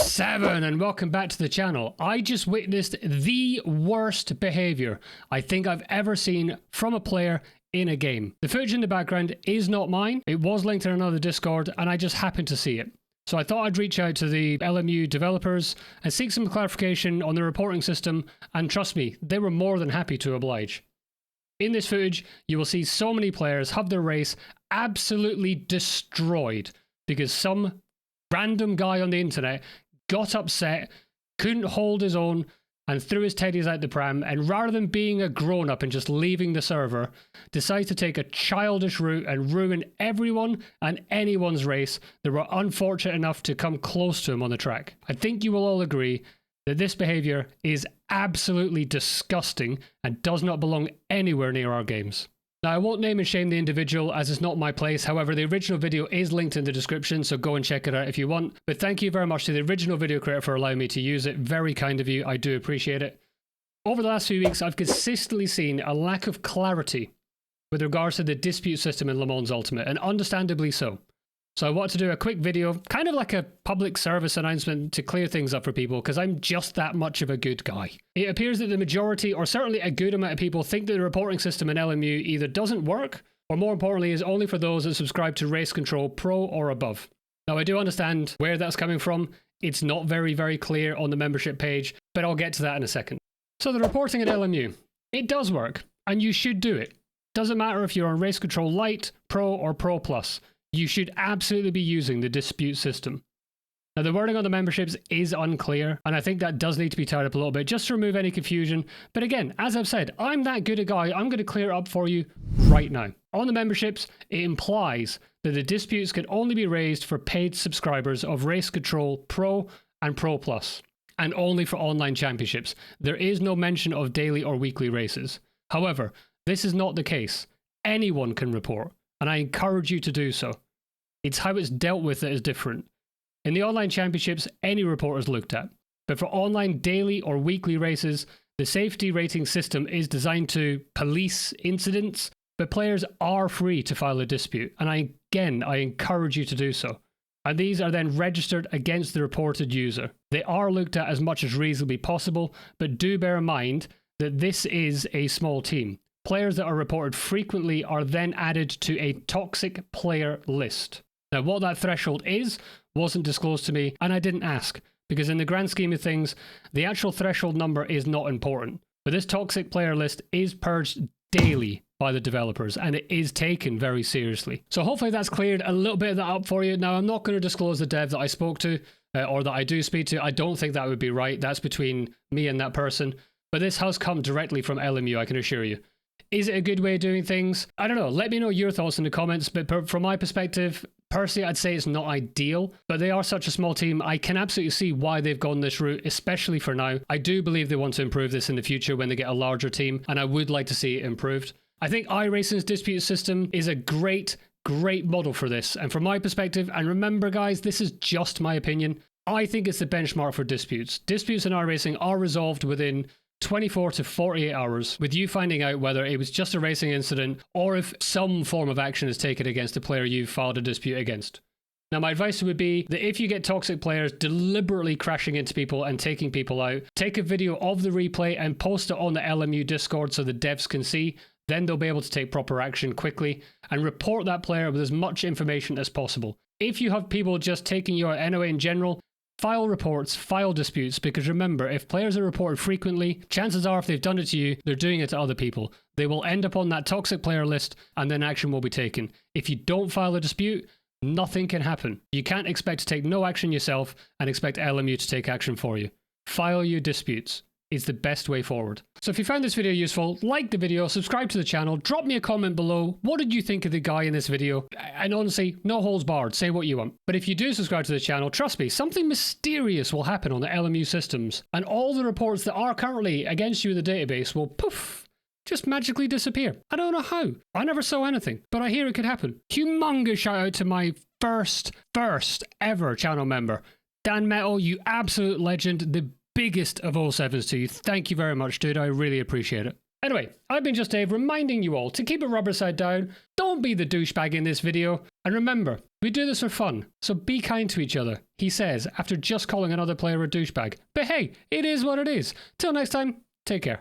7 and welcome back to the channel. I just witnessed the worst behavior I think I've ever seen from a player in a game. The footage in the background is not mine. It was linked in another Discord and I just happened to see it. So I thought I'd reach out to the LMU developers and seek some clarification on the reporting system, and trust me, they were more than happy to oblige. In this footage, you will see so many players have their race absolutely destroyed because some random guy on the internet got upset, couldn't hold his own, and threw his teddies out the pram, and rather than being a grown-up and just leaving the server, decided to take a childish route and ruin everyone and anyone's race that were unfortunate enough to come close to him on the track. I think you will all agree that this behavior is absolutely disgusting and does not belong anywhere near our games. Now, I won't name and shame the individual as it's not my place. However, the original video is linked in the description, so go and check it out if you want. But thank you very much to the original video creator for allowing me to use it. Very kind of you. I do appreciate it. Over the last few weeks, I've consistently seen a lack of clarity with regards to the dispute system in Le Mans Ultimate, and understandably so. So I want to do a quick video, kind of like a public service announcement to clear things up for people, because I'm just that much of a good guy. It appears that the majority, or certainly a good amount of people, think that the reporting system in LMU either doesn't work, or more importantly, is only for those that subscribe to Race Control Pro or above. Now, I do understand where that's coming from. It's not very clear on the membership page, but I'll get to that in a second. So the reporting at LMU, it does work, and you should do it. Doesn't matter if you're on Race Control Lite, Pro, or Pro Plus. You should absolutely be using the dispute system. Now, the wording on the memberships is unclear, and I think that does need to be tied up a little bit just to remove any confusion. But again, as I've said, I'm that good a guy, I'm going to clear it up for you right now. On the memberships, it implies that the disputes can only be raised for paid subscribers of Race Control Pro and Pro Plus, and only for online championships. There is no mention of daily or weekly races. However, this is not the case. Anyone can report, and I encourage you to do so. It's how it's dealt with that is different. In the online championships, any report is looked at. But for online daily or weekly races, the safety rating system is designed to police incidents, but players are free to file a dispute. And I encourage you to do so. And these are then registered against the reported user. They are looked at as much as reasonably possible, but do bear in mind that this is a small team. Players that are reported frequently are then added to a toxic player list. Now, what that threshold is wasn't disclosed to me, and I didn't ask, because in the grand scheme of things, the actual threshold number is not important. But this toxic player list is purged daily by the developers, and it is taken very seriously. So hopefully that's cleared a little bit of that up for you. Now, I'm not going to disclose the dev that I spoke to, or that I do speak to. I don't think that would be right. That's between me and that person. But this has come directly from LMU, I can assure you. Is it a good way of doing things? I don't know. Let me know your thoughts in the comments. But from my perspective, personally, I'd say it's not ideal. But they are such a small team. I can absolutely see why they've gone this route, especially for now. I do believe they want to improve this in the future when they get a larger team. And I would like to see it improved. I think iracing's dispute system is a great model for this. And from my perspective, and remember guys, this is just my opinion, I think it's the benchmark for disputes. Disputes in iracing are resolved within 24 to 48 hours, with you finding out whether it was just a racing incident or if some form of action is taken against the player you've filed a dispute against. Now, my advice would be that if you get toxic players deliberately crashing into people and taking people out, take a video of the replay and post it on the LMU Discord so the devs can see. Then they'll be able to take proper action quickly and report that player with as much information as possible. If you have people just taking you out anyway in general, file reports, file disputes, because remember, if players are reported frequently, chances are if they've done it to you, they're doing it to other people. They will end up on that toxic player list and then action will be taken. If you don't file a dispute, nothing can happen. You can't expect to take no action yourself and expect LMU to take action for you. File your disputes. Is the best way forward. So if you found this video useful, like the video, subscribe to the channel, drop me a comment below. What did you think of the guy in this video? And honestly, no holds barred, say what you want. But if you do subscribe to the channel, trust me, something mysterious will happen on the LMU systems, and all the reports that are currently against you in the database will poof, just magically disappear. I don't know how. I never saw anything, but I hear it could happen. Humongous shout out to my first ever channel member, Dan Metal, you absolute legend, the biggest of all sevens to you. Thank you very much, dude. I really appreciate it. Anyway, I've been Just Dave reminding you all to keep it rubber side down, don't be the douchebag in this video, and remember, We do this for fun, so be kind to each other, he says after just calling another player a douchebag. But hey, it is what it is. Till next time, take care.